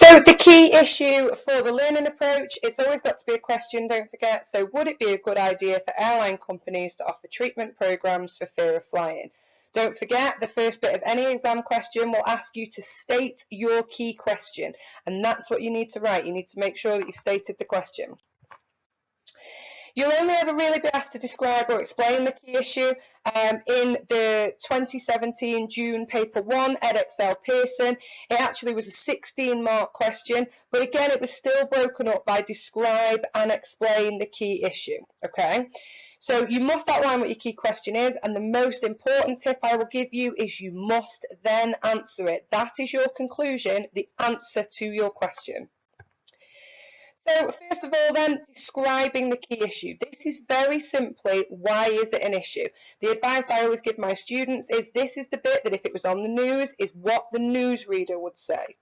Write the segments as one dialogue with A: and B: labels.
A: So the key issue for the learning approach, it's always got to be a question, don't forget. So would it be a good idea for airline companies to offer treatment programs for fear of flying? Don't forget, the first bit of any exam question will ask you to state your key question, and that's what you need to write. You need to make sure that you've stated the question. You'll only ever really be asked to describe or explain the key issue in the 2017 June paper 1, Edexcel Pearson. It actually was a 16-mark question, but again, it was still broken up by describe and explain the key issue, okay? So you must outline what your key question is, and the most important tip I will give you is you must then answer it. That is your conclusion, the answer to your question. So first of all then, describing the key issue. This is very simply, why is it an issue? The advice I always give my students is this is the bit that if it was on the news, is what the newsreader would say.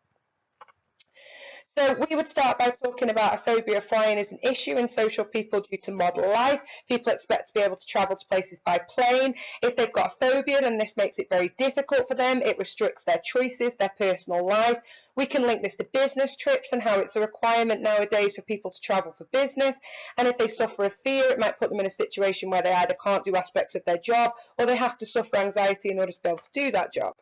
A: So we would start by talking about a phobia of flying is an issue in social people due to model life. People expect to be able to travel to places by plane. If they've got a phobia, then this makes it very difficult for them. It restricts their choices, their personal life. We can link this to business trips and how it's a requirement nowadays for people to travel for business. And if they suffer a fear, it might put them in a situation where they either can't do aspects of their job or they have to suffer anxiety in order to be able to do that job.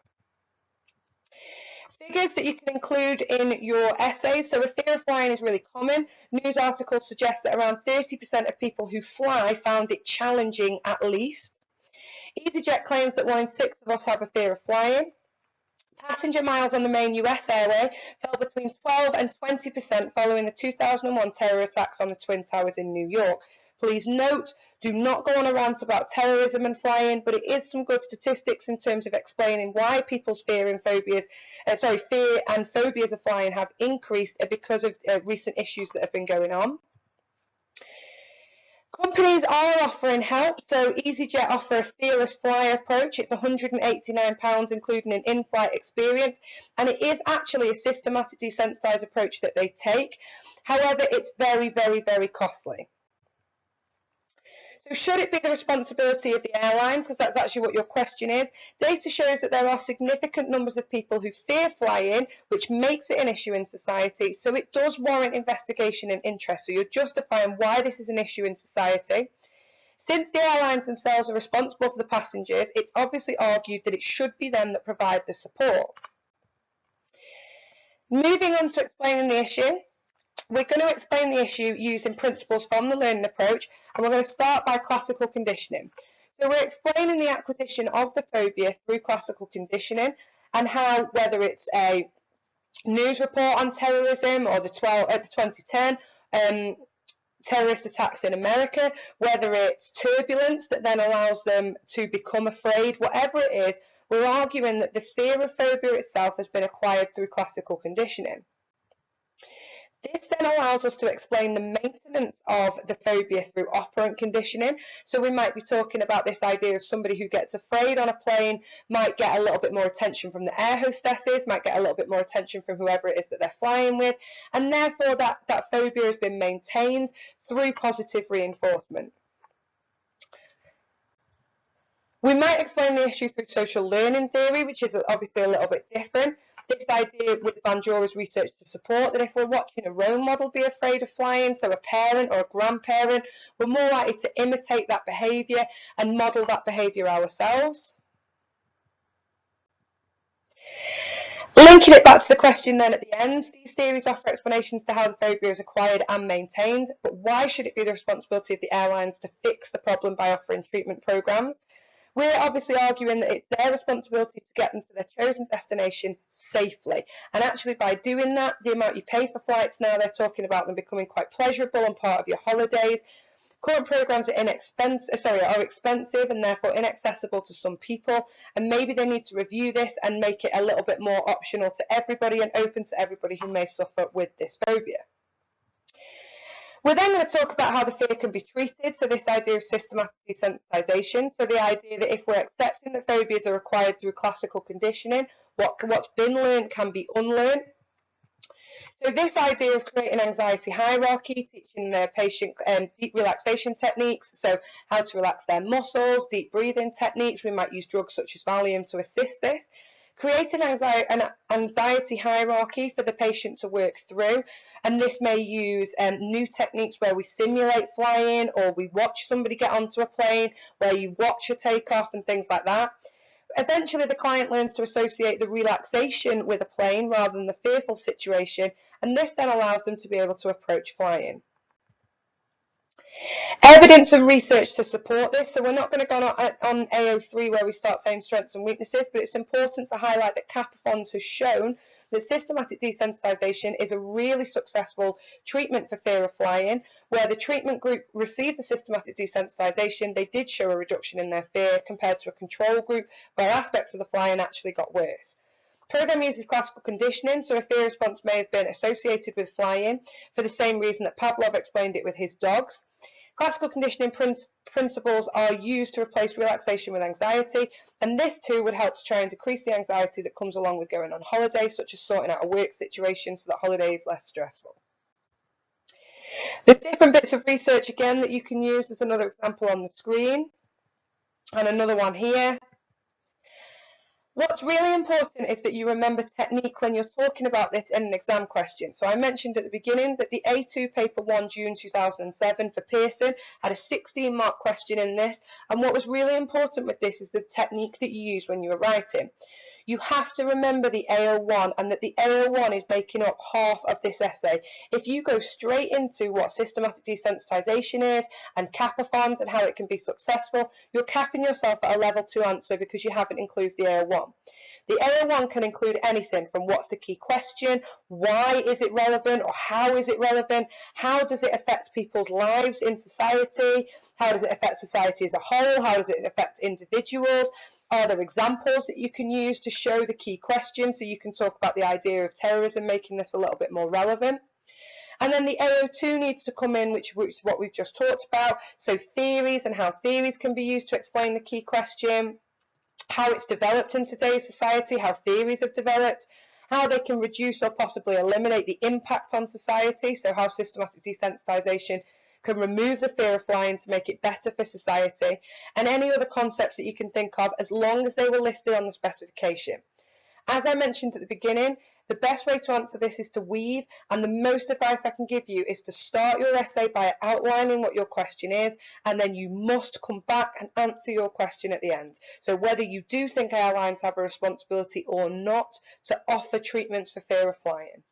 A: Figures that you can include in your essays. So a fear of flying is really common. News articles suggest that around 30% of people who fly found it challenging at least. EasyJet claims that 1 in 6 of us have a fear of flying. Passenger miles on the main US airway fell between 12 and 20% following the 2001 terror attacks on the Twin Towers in New York. Please note, do not go on a rant about terrorism and flying, but it is some good statistics in terms of explaining why people's fear and phobias of flying have increased because of recent issues that have been going on. Companies are offering help, so EasyJet offer a fearless flyer approach. It's £189, including an in-flight experience, and it is actually a systematic desensitized approach that they take. However, it's very, very, very costly. So should it be the responsibility of the airlines, because that's actually what your question is? Data shows that there are significant numbers of people who fear flying, which makes it an issue in society. So it does warrant investigation and interest. So you're justifying why this is an issue in society. Since the airlines themselves are responsible for the passengers, it's obviously argued that it should be them that provide the support. Moving on to explaining the issue. We're going to explain the issue using principles from the learning approach, and we're going to start by classical conditioning. So we're explaining the acquisition of the phobia through classical conditioning and how, whether it's a news report on terrorism or the 2010 terrorist attacks in America, whether it's turbulence that then allows them to become afraid, whatever it is, we're arguing that the fear of phobia itself has been acquired through classical conditioning. This then allows us to explain the maintenance of the phobia through operant conditioning. So we might be talking about this idea of somebody who gets afraid on a plane might get a little bit more attention from the air hostesses, might get a little bit more attention from whoever it is that they're flying with, and therefore that phobia has been maintained through positive reinforcement. We might explain the issue through social learning theory, which is obviously a little bit different. This idea with Bandura's research to support that if we're watching a role model be afraid of flying, so a parent or a grandparent, we're more likely to imitate that behaviour and model that behaviour ourselves. Linking it back to the question then at the end, these theories offer explanations to how the phobia is acquired and maintained, but why should it be the responsibility of the airlines to fix the problem by offering treatment programmes? We're obviously arguing that it's their responsibility to get them to their chosen destination safely. And actually by doing that, the amount you pay for flights now, they're talking about them becoming quite pleasurable and part of your holidays. Current programs are expensive and therefore inaccessible to some people, and maybe they need to review this and make it a little bit more optional to everybody and open to everybody who may suffer with this phobia. We're then going to talk about how the fear can be treated, so this idea of systematic desensitization, so the idea that if we're accepting that phobias are acquired through classical conditioning, what's been learned can be unlearned. So this idea of creating anxiety hierarchy, teaching the patient deep relaxation techniques, so how to relax their muscles, deep breathing techniques, we might use drugs such as Valium to assist this. Create an anxiety hierarchy for the patient to work through, and this may use new techniques where we simulate flying, or we watch somebody get onto a plane, where you watch a takeoff and things like that. Eventually, the client learns to associate the relaxation with a plane rather than the fearful situation, and this then allows them to be able to approach flying. Evidence and research to support this. So we're not going to go on AO3 where we start saying strengths and weaknesses, but it's important to highlight that CAPAFONS has shown that systematic desensitization is a really successful treatment for fear of flying. Where the treatment group received the systematic desensitization, they did show a reduction in their fear compared to a control group where aspects of the flying actually got worse. Program uses classical conditioning, so a fear response may have been associated with flying for the same reason that Pavlov explained it with his dogs. Classical conditioning principles are used to replace relaxation with anxiety, and this too would help to try and decrease the anxiety that comes along with going on holiday, such as sorting out a work situation so that holiday is less stressful. There's different bits of research again that you can use. There's another example on the screen and another one here. What's really important is that you remember technique when you're talking about this in an exam question. So I mentioned at the beginning that the A2 paper 1 June 2007 for Pearson had a 16-mark question in this, and what was really important with this is the technique that you use when you were writing. You have to remember the AO1 and that the AO1 is making up half of this essay. If you go straight into what systematic desensitization is and CAPAFONS and how it can be successful, you're capping yourself at a level 2 answer because you haven't included the AO1. The AO1 can include anything from what's the key question, why is it relevant, or how is it relevant, how does it affect people's lives in society, how does it affect society as a whole, how does it affect individuals. Are there examples that you can use to show the key question, so you can talk about the idea of terrorism, making this a little bit more relevant. And then the AO2 needs to come in, which is what we've just talked about. So theories and how theories can be used to explain the key question, how it's developed in today's society, how theories have developed, how they can reduce or possibly eliminate the impact on society, so how systematic desensitization can remove the fear of flying to make it better for society, and any other concepts that you can think of as long as they were listed on the specification. As I mentioned at the beginning, the best way to answer this is to weave, and the most advice I can give you is to start your essay by outlining what your question is, and then you must come back and answer your question at the end. So whether you do think airlines have a responsibility or not to offer treatments for fear of flying.